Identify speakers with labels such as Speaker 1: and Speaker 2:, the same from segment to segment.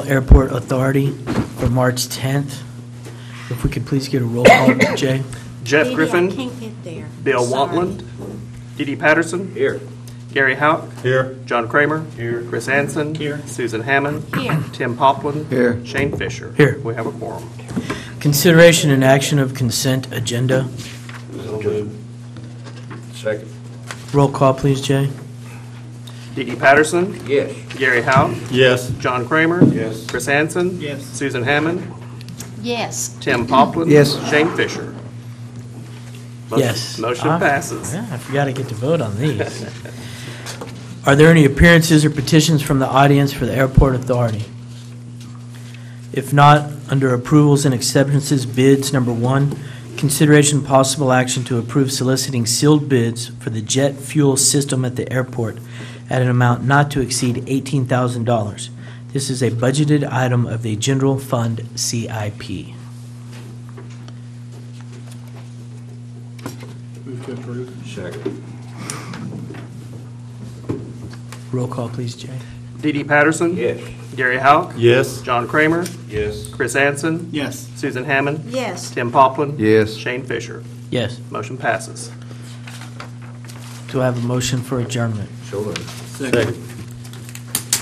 Speaker 1: Seminole Airport Authority for March 10th. If we could please get a roll call, Jay.
Speaker 2: Jeff
Speaker 3: Dee Dee,
Speaker 2: Griffin,
Speaker 3: I can't get there.
Speaker 2: Bill
Speaker 3: Sorry.
Speaker 2: Wantland, Dee Dee Patterson,
Speaker 4: Here.
Speaker 2: Gary Houck,
Speaker 4: Here.
Speaker 2: John Kramer,
Speaker 4: Here.
Speaker 2: Chris Anson,
Speaker 4: Here.
Speaker 2: Susan Hammond,
Speaker 3: Here.
Speaker 2: Tim Poplin,
Speaker 4: Here.
Speaker 2: Shane Fisher.
Speaker 1: Here.
Speaker 2: We have a quorum.
Speaker 1: Consideration and action of consent agenda.
Speaker 4: So moved. Second.
Speaker 1: Roll call, please, Jay.
Speaker 2: Dee Dee Patterson,
Speaker 4: Yes.
Speaker 2: Gary Houck,
Speaker 4: Yes.
Speaker 2: John Kramer,
Speaker 4: Yes.
Speaker 2: Chris Anson,
Speaker 4: Yes.
Speaker 2: Susan Hammond,
Speaker 3: Yes.
Speaker 2: Tim Poplin,
Speaker 4: Yes.
Speaker 2: Shane Fisher. Motion-
Speaker 1: Yes.
Speaker 2: Motion passes.
Speaker 1: Yeah, I forgot to get to vote on these. Are there any appearances or petitions from the audience for the Airport Authority? If not, under approvals and acceptances, bids, number 1, consideration possible action to approve soliciting sealed bids for the jet fuel system at the airport at an amount not to exceed $18,000. This is a budgeted item of the General Fund CIP.
Speaker 4: Move to approve. Second.
Speaker 1: Roll call, please, Jay.
Speaker 2: Dee Dee Patterson,
Speaker 4: Yes.
Speaker 2: Gary Houck,
Speaker 4: Yes.
Speaker 2: John Kramer,
Speaker 4: Yes.
Speaker 2: Chris Anson,
Speaker 4: Yes.
Speaker 2: Susan Hammond,
Speaker 3: Yes.
Speaker 2: Tim Poplin,
Speaker 4: Yes.
Speaker 2: Shane Fisher.
Speaker 1: Yes.
Speaker 2: Motion passes.
Speaker 1: Do I have a motion for adjournment?
Speaker 4: So moved. Second.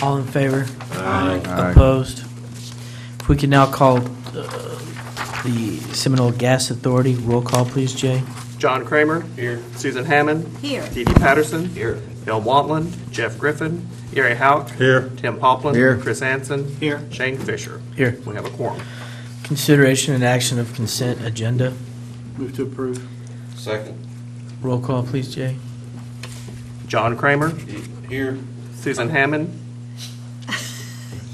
Speaker 1: All in favor?
Speaker 4: Aye.
Speaker 1: Opposed? If we can now call the Seminole Gas Authority, roll call, please, Jay.
Speaker 2: John Kramer,
Speaker 4: Here.
Speaker 2: Susan Hammond,
Speaker 3: Here.
Speaker 2: Dee Dee Patterson,
Speaker 4: Here.
Speaker 2: Bill Wantland, Jeff Griffin, Gary Houck,
Speaker 4: Here.
Speaker 2: Tim Poplin,
Speaker 4: Here.
Speaker 2: Chris Anson,
Speaker 4: Here.
Speaker 2: Shane Fisher.
Speaker 1: Here.
Speaker 2: We have a quorum.
Speaker 1: Consideration and action of consent agenda.
Speaker 4: Move to approve. Second.
Speaker 1: Roll call, please, Jay.
Speaker 2: John Kramer,
Speaker 4: Here.
Speaker 2: Susan Hammond,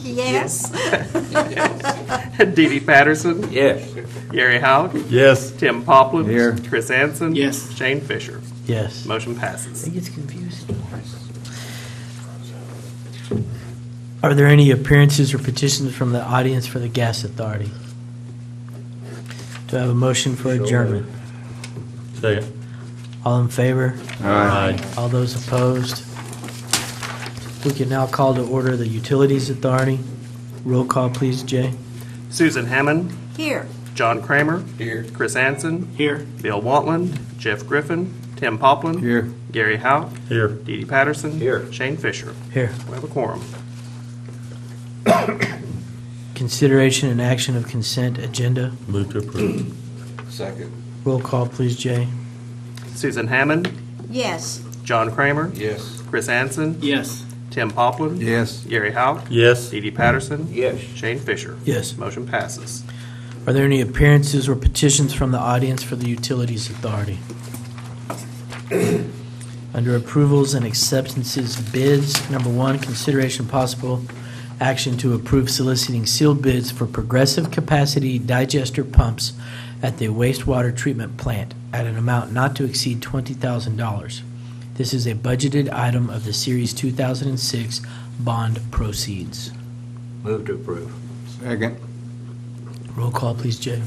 Speaker 3: Yes.
Speaker 2: Dee Dee Patterson,
Speaker 4: Yes.
Speaker 2: Gary Houck,
Speaker 4: Yes.
Speaker 2: Tim Poplin,
Speaker 4: Here.
Speaker 2: Chris Anson,
Speaker 4: Yes.
Speaker 2: Shane Fisher.
Speaker 1: Yes.
Speaker 2: Motion passes.
Speaker 1: It gets confusing. Are there any appearances or petitions from the audience for the Gas Authority? Do I have a motion for adjournment?
Speaker 4: Second.
Speaker 1: All in favor?
Speaker 4: Aye.
Speaker 1: All those opposed? We can now call to order the Utilities Authority. Roll call, please, Jay.
Speaker 2: Susan Hammond,
Speaker 3: Here.
Speaker 2: John Kramer,
Speaker 4: Here.
Speaker 2: Chris Anson,
Speaker 4: Here.
Speaker 2: Bill Wantland, Jeff Griffin, Tim Poplin,
Speaker 4: Here.
Speaker 2: Gary Houck,
Speaker 4: Here.
Speaker 2: Dee Dee Patterson,
Speaker 4: Here.
Speaker 2: Shane Fisher.
Speaker 1: Here.
Speaker 2: We have a quorum.
Speaker 1: Consideration and action of consent agenda.
Speaker 4: Move to approve. Second.
Speaker 1: Roll call, please, Jay.
Speaker 2: Susan Hammond,
Speaker 3: Yes.
Speaker 2: John Kramer,
Speaker 4: Yes.
Speaker 2: Chris Anson,
Speaker 4: Yes.
Speaker 2: Tim Poplin,
Speaker 4: Yes.
Speaker 2: Gary Houck,
Speaker 4: Yes.
Speaker 2: Dee Dee Patterson,
Speaker 4: Yes.
Speaker 2: Shane Fisher.
Speaker 1: Yes.
Speaker 2: Motion passes.
Speaker 1: Are there any appearances or petitions from the audience for the Utilities Authority? Under approvals and acceptances, bids, number 1, consideration possible action to approve soliciting sealed bids for progressive capacity digester pumps at the wastewater treatment plant at an amount not to exceed $20,000. This is a budgeted item of the Series 2006 bond proceeds.
Speaker 4: Move to approve. Second.
Speaker 1: Roll call, please, Jay.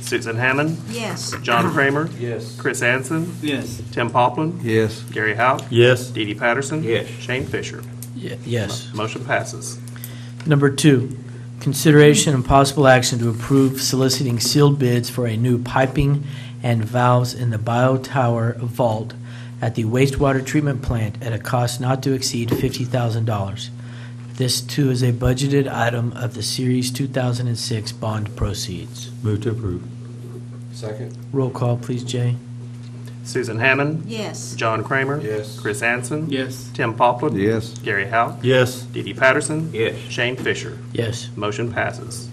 Speaker 2: Susan Hammond,
Speaker 3: Yes.
Speaker 2: John Kramer,
Speaker 4: Yes.
Speaker 2: Chris Anson,
Speaker 4: Yes.
Speaker 2: Tim Poplin,
Speaker 4: Yes.
Speaker 2: Gary Houck,
Speaker 4: Yes.
Speaker 2: Dee Dee Patterson,
Speaker 4: Yes.
Speaker 2: Shane Fisher.
Speaker 1: Yes.
Speaker 2: Motion passes.
Speaker 1: Number 2, consideration and possible action to approve soliciting sealed bids for a new piping and valves in the Bio-Tower vault at the wastewater treatment plant at a cost not to exceed $50,000. This, too, is a budgeted item of the Series 2006 bond proceeds.
Speaker 4: Move to approve. Second.
Speaker 1: Roll call, please, Jay.
Speaker 2: Susan Hammond,
Speaker 3: Yes.
Speaker 2: John Kramer,
Speaker 4: Yes.
Speaker 2: Chris Anson,
Speaker 4: Yes.
Speaker 2: Tim Poplin,
Speaker 4: Yes.
Speaker 2: Gary Houck,
Speaker 4: Yes.
Speaker 2: Dee Dee Patterson,
Speaker 4: Yes.
Speaker 2: Shane Fisher.
Speaker 1: Yes.
Speaker 2: Motion passes.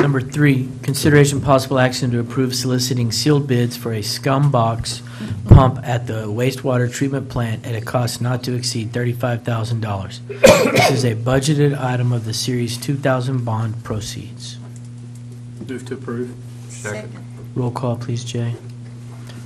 Speaker 1: Number 3, consideration possible action to approve soliciting sealed bids for a scum box pump at the wastewater treatment plant at a cost not to exceed $35,000. This is a budgeted item of the Series 2000 bond proceeds.
Speaker 4: Move to approve.
Speaker 3: Second.
Speaker 1: Roll call, please, Jay.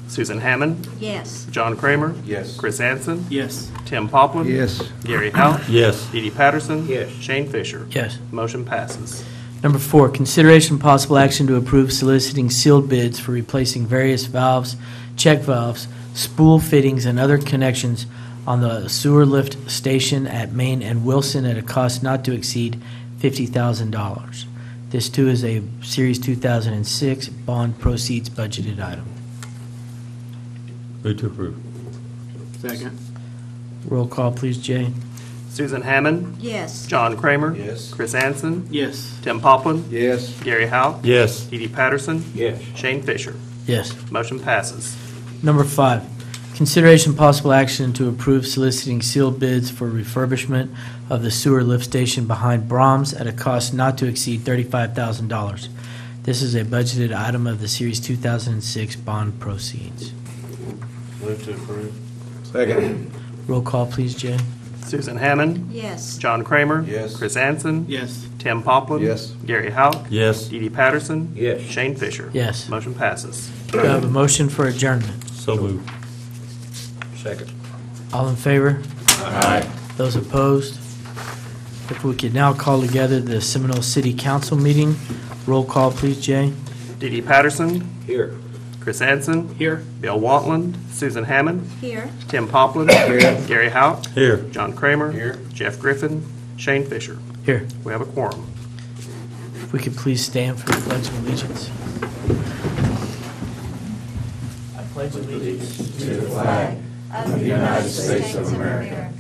Speaker 2: Susan Hammond,
Speaker 3: Yes.
Speaker 2: John Kramer,
Speaker 4: Yes.
Speaker 2: Chris Anson,
Speaker 4: Yes.
Speaker 2: Tim Poplin,
Speaker 4: Yes.
Speaker 2: Gary Houck,
Speaker 4: Yes.
Speaker 2: Dee Dee Patterson,
Speaker 4: Yes.
Speaker 2: Shane Fisher.
Speaker 1: Yes.
Speaker 2: Motion passes.
Speaker 1: Number 4, consideration possible action to approve soliciting sealed bids for replacing various valves, check valves, spool fittings, and other connections on the sewer lift station at Main and Wilson at a cost not to exceed $50,000. This too is a Series 2006 bond proceeds budgeted item.
Speaker 4: Move to approve.
Speaker 2: Second.
Speaker 1: Roll call, please, Jay.
Speaker 2: Susan Hammond.
Speaker 3: Yes.
Speaker 2: John Kramer.
Speaker 4: Yes.
Speaker 2: Chris Anson.
Speaker 4: Yes.
Speaker 2: Tim Poplin.
Speaker 4: Yes.
Speaker 2: Gary Howe.
Speaker 4: Yes.
Speaker 2: Dee Dee Patterson.
Speaker 4: Yes.
Speaker 2: Shane Fisher.
Speaker 1: Yes.
Speaker 2: Motion passes.
Speaker 1: Number 5, consideration possible action to approve soliciting sealed bids for refurbishment of the sewer lift station behind Brahms at a cost not to exceed $35,000. This is a budgeted item of the Series 2006 bond proceeds.
Speaker 4: Move to approve. Second.
Speaker 1: Roll call, please, Jay.
Speaker 2: Susan Hammond.
Speaker 3: Yes.
Speaker 2: John Kramer.
Speaker 4: Yes.
Speaker 2: Chris Anson.
Speaker 4: Yes.
Speaker 2: Tim Poplin.
Speaker 4: Yes.
Speaker 2: Gary Howe.
Speaker 4: Yes.
Speaker 2: Dee Dee Patterson.
Speaker 4: Yes.
Speaker 2: Shane Fisher.
Speaker 1: Yes.
Speaker 2: Motion passes.
Speaker 1: Do I have a motion for adjournment?
Speaker 4: So moved. Second.
Speaker 1: All in favor?
Speaker 4: Aye.
Speaker 1: Those opposed? If we could now call together the Seminole City Council meeting. Roll call, please, Jay.
Speaker 2: Dee Dee Patterson.
Speaker 4: Here.
Speaker 2: Chris Anson.
Speaker 4: Here.
Speaker 2: Bill Wantland. Susan Hammond.
Speaker 3: Here.
Speaker 2: Tim Poplin.
Speaker 4: Here.
Speaker 2: Gary Howe.
Speaker 4: Here.
Speaker 2: John Kramer.
Speaker 4: Here.
Speaker 2: Jeff Griffin. Shane Fisher.
Speaker 1: Here.
Speaker 2: We have a quorum.
Speaker 1: If we could please stand for the Pledge of Allegiance. I pledge allegiance
Speaker 5: to the flag of the United States of America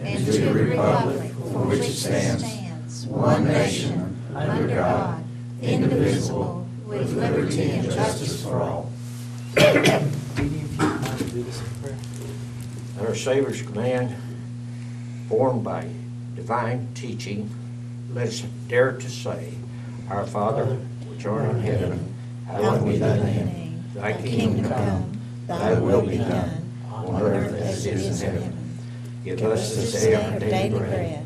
Speaker 5: and to the republic for which it stands, one nation, under God, indivisible, with liberty and justice for all.
Speaker 6: At our Savior's command, formed by divine teaching, let us dare to say, Our Father, which art in heaven, hallowed be thy name. Thy kingdom come, thy will be done, on earth as it is in heaven. Give us this day our daily bread,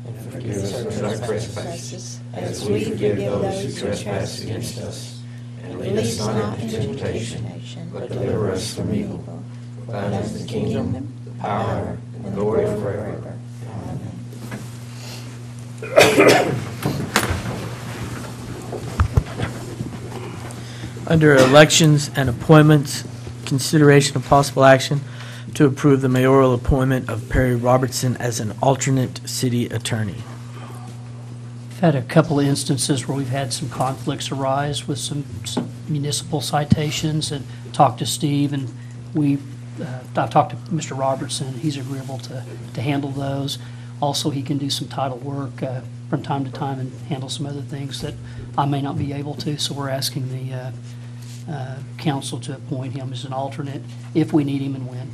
Speaker 6: and forgive us our trespasses, as we forgive those who trespass against us. And lead us not into temptation, but deliver us from evil. For thine is the kingdom, the power, and the glory forever.
Speaker 1: Under elections and appointments, consideration of possible action to approve the mayoral appointment of Perry Robertson as an alternate city attorney.
Speaker 7: We've had a couple of instances where we've had some conflicts arise with some municipal citations, and talked to Steve, and I've talked to Mr. Robertson. He's agreeable to handle those. Also, he can do some title work from time to time and handle some other things that I may not be able to, so we're asking the council to appoint him as an alternate if we need him and when.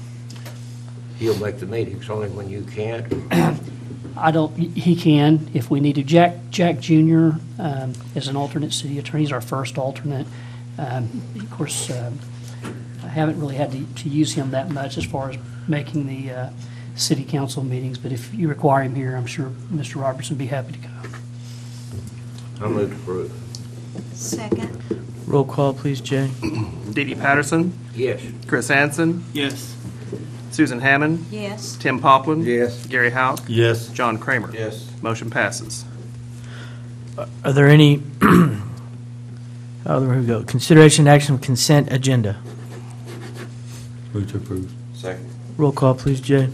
Speaker 6: He'll make the meetings only when you can't.
Speaker 7: He can, if we need to. Jack Jr. Is an alternate city attorney. He's our first alternate. Of course, I haven't really had to use him that much as far as making the city council meetings, but if you require him here, I'm sure Mr. Robertson would be happy to go.
Speaker 6: I'll move to approve.
Speaker 3: Second.
Speaker 1: Roll call, please, Jay.
Speaker 2: Dee Dee Patterson.
Speaker 6: Yes.
Speaker 2: Chris Anson.
Speaker 4: Yes.
Speaker 2: Susan Hammond.
Speaker 3: Yes.
Speaker 2: Tim Poplin.
Speaker 4: Yes.
Speaker 2: Gary Howe.
Speaker 4: Yes.
Speaker 2: John Kramer.
Speaker 4: Yes.
Speaker 2: Motion passes.
Speaker 1: Are there any, there we go. Consideration action of consent agenda.
Speaker 4: Move to approve. Second.
Speaker 1: Roll call, please, Jay.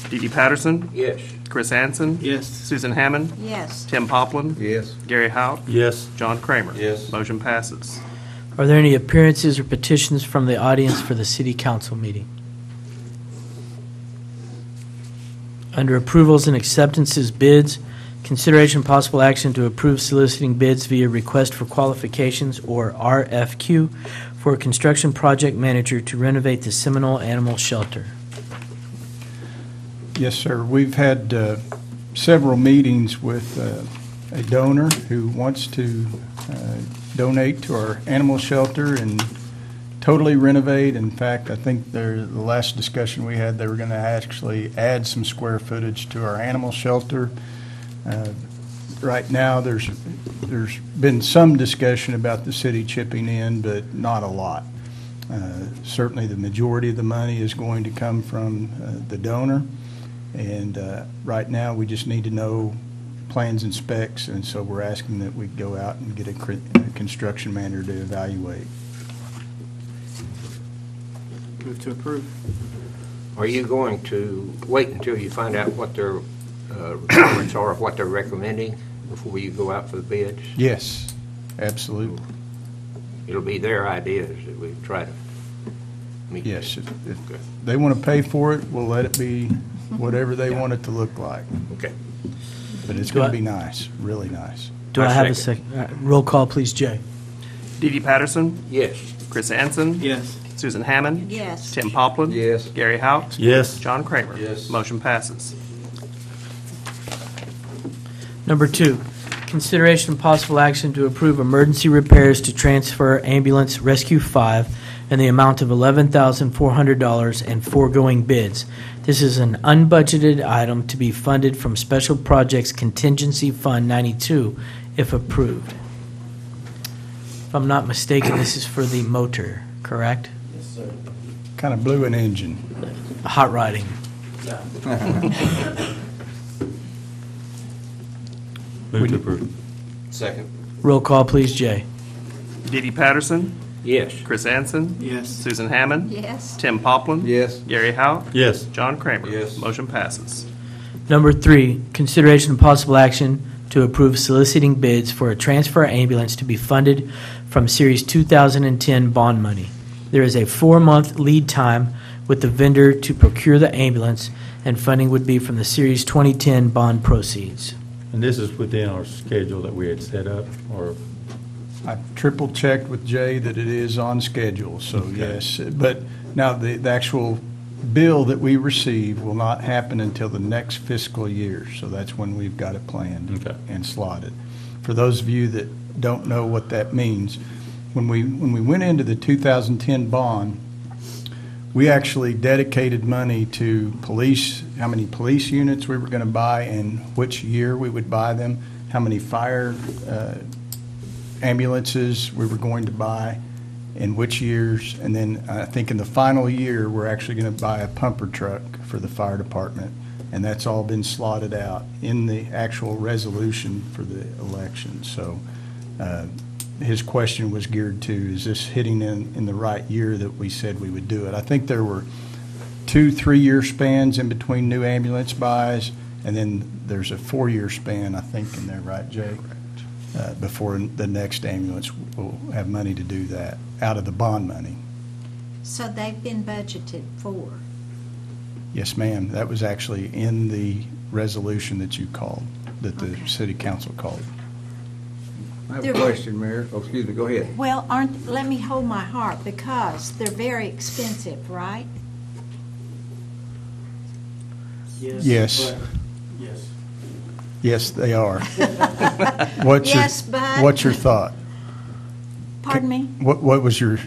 Speaker 2: Dee Dee Patterson.
Speaker 6: Yes.
Speaker 2: Chris Anson.
Speaker 4: Yes.
Speaker 2: Susan Hammond.
Speaker 3: Yes.
Speaker 2: Tim Poplin.
Speaker 4: Yes.
Speaker 2: Gary Howe.
Speaker 4: Yes.
Speaker 2: John Kramer.
Speaker 4: Yes.
Speaker 2: Motion passes.
Speaker 1: Are there any appearances or petitions from the audience for the city council meeting? Under approvals and acceptances bids, consideration possible action to approve soliciting bids via request for qualifications, or RFQ, for a construction project manager to renovate the Seminole Animal Shelter.
Speaker 8: Yes, sir. We've had several meetings with a donor who wants to donate to our animal shelter and totally renovate. In fact, I think the last discussion we had, they were going to actually add some square footage to our animal shelter. Right now, there's been some discussion about the city chipping in, but not a lot. Certainly, the majority of the money is going to come from the donor. And right now, we just need to know plans and specs, and so we're asking that we go out and get a construction manager to evaluate.
Speaker 2: Move to approve.
Speaker 6: Are you going to wait until you find out what their requirements are, what they're recommending, before you go out for the bids?
Speaker 8: Yes, absolutely.
Speaker 6: It'll be their ideas that we try to meet.
Speaker 8: Yes, if
Speaker 6: Okay.
Speaker 8: they want to pay for it, we'll let it be whatever they want it to look like.
Speaker 6: Okay.
Speaker 8: But it's
Speaker 1: Do
Speaker 8: going
Speaker 1: I-
Speaker 8: to be nice, really nice.
Speaker 1: Do I
Speaker 6: I
Speaker 1: have a
Speaker 6: second.
Speaker 1: second? Roll call, please, Jay.
Speaker 2: Dee Dee Patterson,
Speaker 6: Yes.
Speaker 2: Chris Anson.
Speaker 4: Yes.
Speaker 2: Susan Hammond.
Speaker 3: Yes.
Speaker 2: Tim Poplin.
Speaker 4: Yes.
Speaker 2: Gary Howe.
Speaker 4: Yes.
Speaker 2: John Kramer.
Speaker 4: Yes.
Speaker 2: Motion passes.
Speaker 1: Number 2, consideration and possible action to approve emergency repairs to transfer ambulance Rescue 5 in the amount of $11,400 and foregoing bids. This is an unbudgeted item to be funded from Special Projects Contingency Fund 92 if approved. If I'm not mistaken, this is for the motor, correct?
Speaker 8: Kind of blew an engine.
Speaker 1: Hot riding.
Speaker 4: Move to approve. Second.
Speaker 1: Roll call, please, Jay.
Speaker 2: Dee Dee Patterson,
Speaker 6: Yes.
Speaker 2: Chris Anson.
Speaker 4: Yes.
Speaker 2: Susan Hammond.
Speaker 3: Yes.
Speaker 2: Tim Poplin.
Speaker 4: Yes.
Speaker 2: Gary Howe.
Speaker 4: Yes.
Speaker 2: John Kramer.
Speaker 4: Yes.
Speaker 2: Motion passes.
Speaker 1: Number 3, consideration and possible action to approve soliciting bids for a transfer ambulance to be funded from Series 2010 bond money. There is a 4-month lead time with the vendor to procure the ambulance, and funding would be from the Series 2010 bond proceeds.
Speaker 9: And this is within our schedule that we had set up, or?
Speaker 8: I triple checked with Jay that it is on schedule, so
Speaker 9: Okay.
Speaker 8: yes. But now the actual bill that we receive will not happen until the next fiscal year, so that's when we've got it planned
Speaker 9: Okay.
Speaker 8: and slotted. For those of you that don't know what that means, when we went into the 2010 bond, we actually dedicated money to police, how many police units we were going to buy and which year we would buy them, how many fire ambulances we were going to buy in which years, and then I think in the final year, we're actually going to buy a pumper truck for the fire department, and that's all been slotted out in the actual resolution for the election. So his question was geared to, is this hitting in the right year that we said we would do it? I think there were 2-3-year spans in between new ambulance buys, and then there's a 4-year span, I think, in there, right, Jay? Before the next ambulance will have money to do that out of the bond money.
Speaker 3: So they've been budgeted for.
Speaker 8: Yes, ma'am. That was actually in the resolution that you called, that the
Speaker 3: Okay.
Speaker 8: city council called.
Speaker 4: I have a question, Mayor. Oh, excuse me, go ahead.
Speaker 3: Well, let me hold my heart, because they're very expensive, right?
Speaker 8: Yes.
Speaker 10: Yes.
Speaker 8: Yes, they are. What's
Speaker 3: Yes, but-
Speaker 8: What's your thought?
Speaker 3: Pardon me?
Speaker 8: What was you're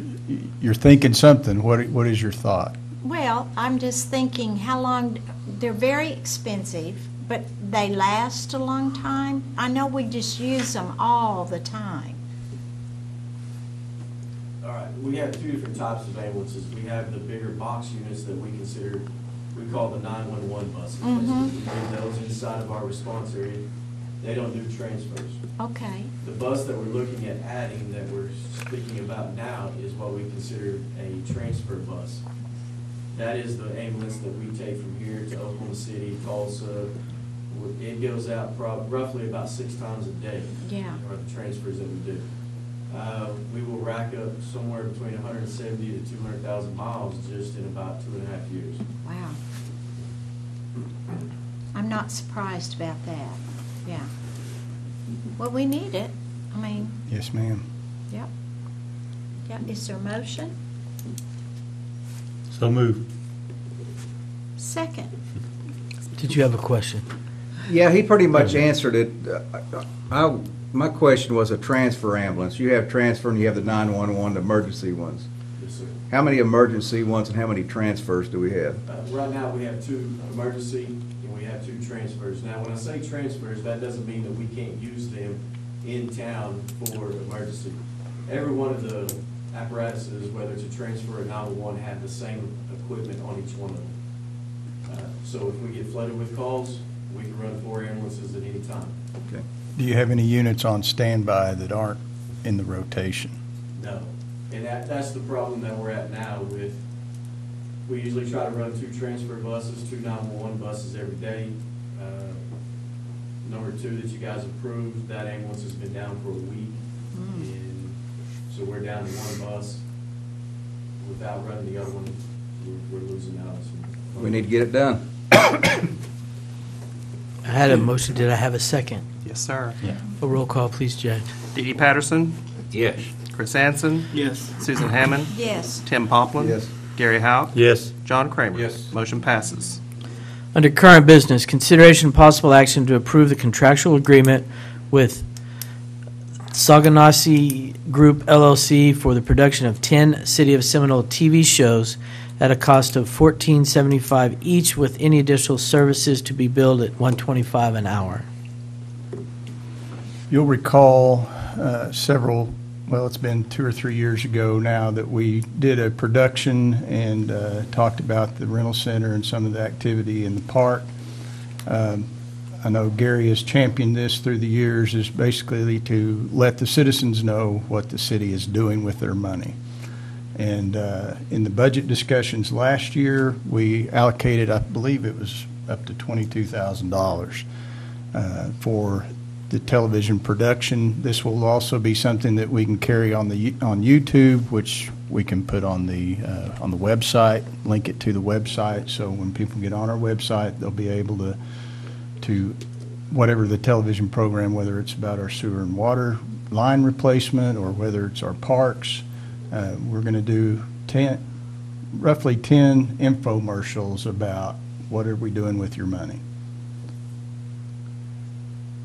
Speaker 8: thinking something. What is your thought?
Speaker 3: Well, I'm just thinking how long, they're very expensive, but they last a long time. I know we just use them all the time.
Speaker 10: All right, we have two different types of ambulances. We have the bigger box units that we consider, we call the 911 buses.
Speaker 3: Mhm.
Speaker 10: We bring those inside of our response area. They don't do transfers.
Speaker 3: Okay,
Speaker 10: The bus that we're looking at adding, that we're speaking about now, is what we consider a transfer bus. That is the ambulance that we take from here to Oklahoma City, Tulsa. It goes out roughly about 6 times a day.
Speaker 3: yeah.
Speaker 10: Are the transfers that we do. We will rack up somewhere between 170 to 200,000 miles just in about 2.5 years.
Speaker 3: Wow. I'm not surprised about that, yeah. Well, we need it. I mean,
Speaker 8: Yes, ma'am.
Speaker 3: yep. Yeah, is there a motion?
Speaker 9: So move.
Speaker 3: Second.
Speaker 1: Did you have a question?
Speaker 4: Yeah, he pretty much answered it. My question was a transfer ambulance. You have transfer and you have the 911, the emergency ones.
Speaker 10: Yes, sir.
Speaker 4: How many emergency ones and how many transfers do we have?
Speaker 10: Right now, we have 2 emergency and we have 2 transfers. Now, when I say transfers, that doesn't mean that we can't use them in town for emergency. Every one of the apparatuses, whether it's a transfer or 911, have the same equipment on each one of them. So if we get flooded with calls, we can run 4 ambulances at any time.
Speaker 4: Okay.
Speaker 8: Do you have any units on standby that aren't in the rotation?
Speaker 10: No. And that's the problem that we're at now with We usually try to run 2 transfer buses, 2 911 buses every day. Number 2 that you guys approved, that ambulance has been down for a week. And so we're down to 1 bus. Without running the other one, we're losing out.
Speaker 4: We need to get it done.
Speaker 1: I had a motion. Did I have a second?
Speaker 2: Yes, sir.
Speaker 1: A roll call, please, Jay.
Speaker 2: Dee Dee Patterson,
Speaker 6: Yes.
Speaker 2: Chris Anson,
Speaker 10: Yes.
Speaker 2: Susan Hammond,
Speaker 3: Yes.
Speaker 2: Tim Poplin.
Speaker 4: Yes.
Speaker 2: Gary Howe.
Speaker 9: Yes.
Speaker 2: John Kramer.
Speaker 10: Yes.
Speaker 2: Motion passes.
Speaker 1: Under current business, consideration and possible action to approve the contractual agreement with Saganassi Group LLC for the production of 10 City of Seminole TV shows at a cost of $14.75 each, with any additional services to be billed at $125 an hour.
Speaker 8: You'll recall it's been 2 or 3 years ago now that we did a production and talked about the rental center and some of the activity in the park. I know Gary has championed this through the years, is basically to let the citizens know what the city is doing with their money. And in the budget discussions last year, we allocated, I believe it was up to $22,000 for the television production. This will also be something that we can carry on YouTube, which we can put on the website, link it to the website, so when people get on our website, they'll be able to whatever the television program, whether it's about our sewer and water line replacement or whether it's our parks. We're going to do roughly 10 infomercials about what are we doing with your money.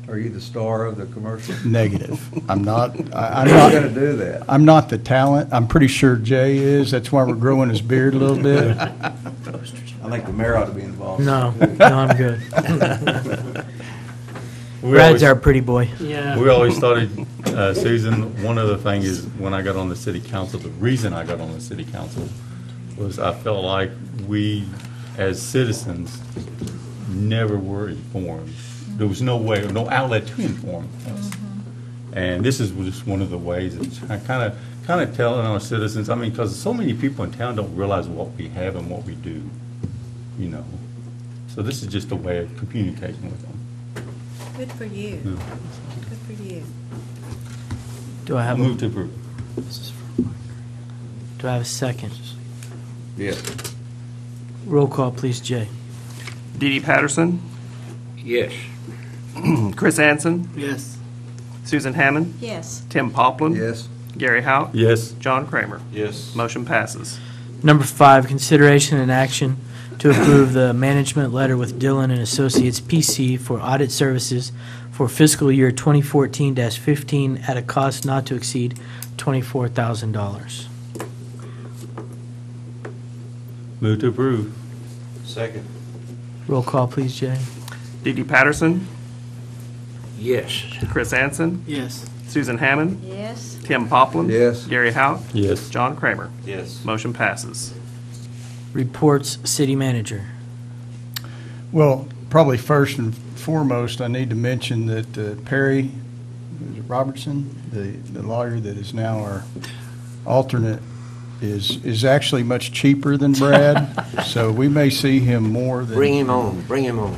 Speaker 4: Are you the star of the commercial?
Speaker 8: Negative. I'm not. I'm
Speaker 4: Who's
Speaker 8: not
Speaker 4: going to do that?
Speaker 8: I'm not the talent. I'm pretty sure Jay is. That's why we're growing his beard a little bit.
Speaker 4: I think the mayor ought to be involved.
Speaker 1: No, I'm good. Brad's our pretty boy.
Speaker 7: Yeah.
Speaker 9: We always thought, Susan, one other thing is when I got on the city council, the reason I got on the city council was I felt like we, as citizens, never were informed. There was no way, no outlet to inform us. And this is just one of the ways of kind of telling our citizens, I mean, because so many people in town don't realize what we have and what we do, you know. So this is just a way of communicating with them.
Speaker 3: Good for you. Good for you.
Speaker 1: Do I have
Speaker 9: Move to approve.
Speaker 1: Do I have a second?
Speaker 4: Yes.
Speaker 1: Roll call, please, Jay.
Speaker 2: Dee Dee Patterson,
Speaker 6: Yes.
Speaker 2: Chris Anson,
Speaker 10: Yes.
Speaker 2: Susan Hammond,
Speaker 3: Yes.
Speaker 2: Tim Poplin.
Speaker 4: Yes.
Speaker 2: Gary Howe.
Speaker 9: Yes.
Speaker 2: John Kramer.
Speaker 10: Yes.
Speaker 2: Motion passes.
Speaker 1: Number 5, consideration and action to approve the management letter with Dillon and Associates PC for audit services for fiscal year 2014-15 at a cost not to exceed $24,000.
Speaker 9: Move to approve.
Speaker 10: Second.
Speaker 1: Roll call, please, Jay.
Speaker 2: Dee Dee Patterson,
Speaker 6: Yes.
Speaker 2: Chris Anson,
Speaker 10: Yes.
Speaker 2: Susan Hammond,
Speaker 3: Yes.
Speaker 2: Tim Poplin.
Speaker 4: Yes.
Speaker 2: Gary Howe.
Speaker 9: Yes.
Speaker 2: John Kramer.
Speaker 10: Yes.
Speaker 2: Motion passes.
Speaker 1: Reports, city manager.
Speaker 8: Well, probably first and foremost, I need to mention that Perry Robertson, the lawyer that is now our alternate, is actually much cheaper than Brad, so we may see him more than.
Speaker 6: Bring him on. Bring him on.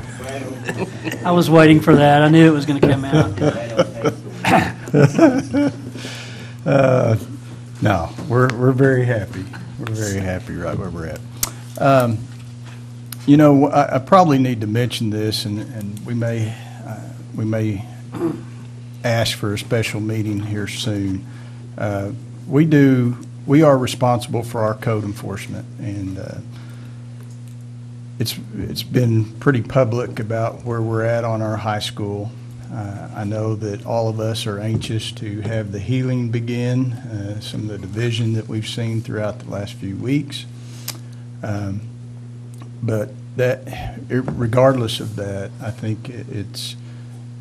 Speaker 7: I was waiting for that. I knew it was going to come out.
Speaker 8: No, we're very happy. We're very happy right where we're at. You know, I probably need to mention this, and we may ask for a special meeting here soon. We are responsible for our code enforcement, and it's been pretty public about where we're at on our high school. I know that all of us are anxious to have the healing begin, some of the division that we've seen throughout the last few weeks. But regardless of that, I think it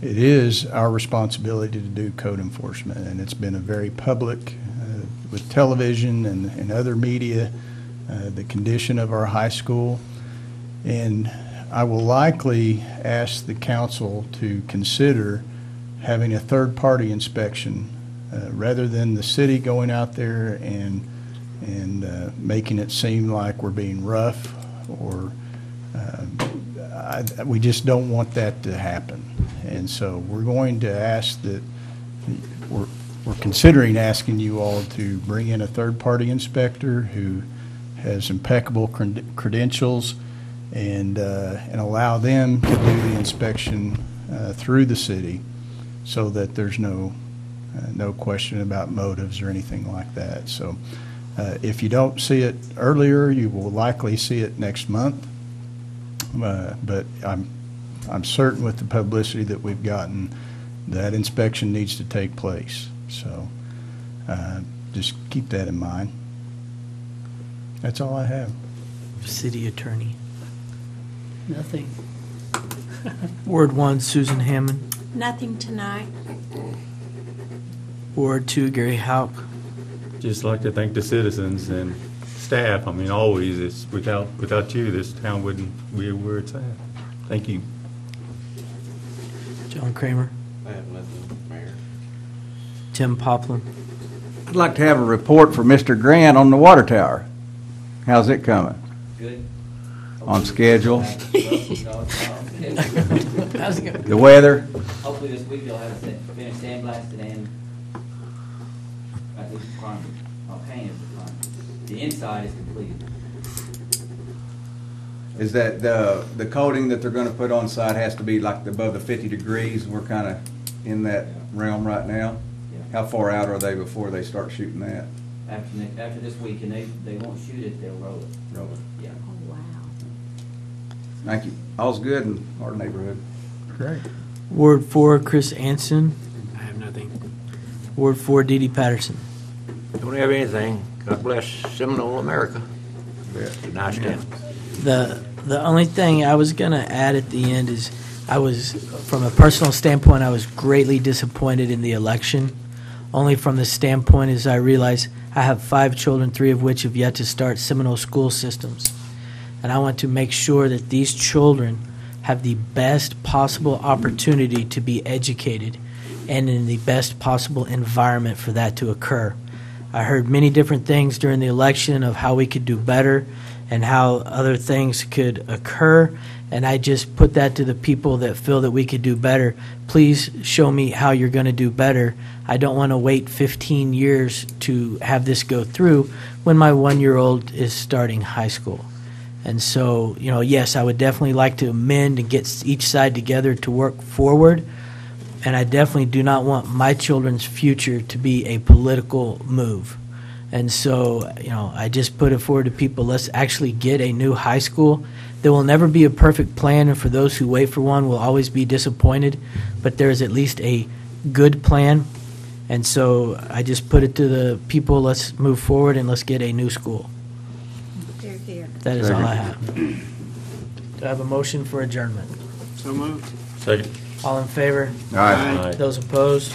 Speaker 8: is our responsibility to do code enforcement, and it's been a very public, with television and other media, the condition of our high school. And I will likely ask the council to consider having a third-party inspection rather than the city going out there and and making it seem like we're being rough or we just don't want that to happen. And so we're going to ask that we're considering asking you all to bring in a third-party inspector who has impeccable credentials and allow them to do the inspection through the city so that there's no question about motives or anything like that. So if you don't see it earlier, you will likely see it next month. But I'm certain with the publicity that we've gotten, that inspection needs to take place. So just keep that in mind. That's all I have.
Speaker 1: City Attorney.
Speaker 7: Nothing.
Speaker 1: Ward 1, Susan Hammond.
Speaker 3: Nothing tonight.
Speaker 1: Ward 2, Gary Hauk.
Speaker 9: Just like to thank the citizens and staff. I mean, always, it's without you, this town wouldn't be where it's at. Thank you.
Speaker 1: John Kramer.
Speaker 10: I have nothing, Mayor.
Speaker 1: Tim Poplin.
Speaker 4: I'd like to have a report for Mr. Grant on the water tower. How's it coming?
Speaker 11: Good.
Speaker 4: On schedule?
Speaker 1: How's it going?
Speaker 4: The weather?
Speaker 11: Hopefully this week they'll have it finished sandblasted and at least primed. Painted the primed. The inside is completed.
Speaker 4: Is that the coating that they're going to put on site has to be like above the 50 degrees? We're kind of in that realm right now.
Speaker 11: Yeah.
Speaker 4: How far out are they before they start shooting that?
Speaker 11: After this week, and they won't shoot it, they'll roll it.
Speaker 4: Roll it.
Speaker 11: Yeah.
Speaker 3: Oh, wow.
Speaker 4: Thank you. All's good in our neighborhood.
Speaker 8: Great.
Speaker 1: Ward 4, Chris Anson.
Speaker 6: I have nothing.
Speaker 1: Ward 4, Dee Dee Patterson.
Speaker 6: Don't have anything. God bless Seminole, America. It's a nice town.
Speaker 1: The only thing I was going to add at the end is from a personal standpoint, I was greatly disappointed in the election. Only from the standpoint as I realize I have 5 children, 3 of which have yet to start Seminole school systems. And I want to make sure that these children have the best possible opportunity to be educated and in the best possible environment for that to occur. I heard many different things during the election of how we could do better and how other things could occur, and I just put that to the people that feel that we could do better. Please show me how you're going to do better. I don't want to wait 15 years to have this go through when my 1-year-old is starting high school. And so, yes, I would definitely like to amend and get each side together to work forward, and I definitely do not want my children's future to be a political move. And so, I just put it forward to people, let's actually get a new high school. There will never be a perfect plan, and for those who wait for one will always be disappointed, but there is at least a good plan. And so I just put it to the people, let's move forward and let's get a new school.
Speaker 3: Here, here.
Speaker 1: That is all I have. Do I have a motion for adjournment?
Speaker 2: So moved.
Speaker 9: Second.
Speaker 1: All in favor?
Speaker 4: All right.
Speaker 9: Aye.
Speaker 1: Those opposed?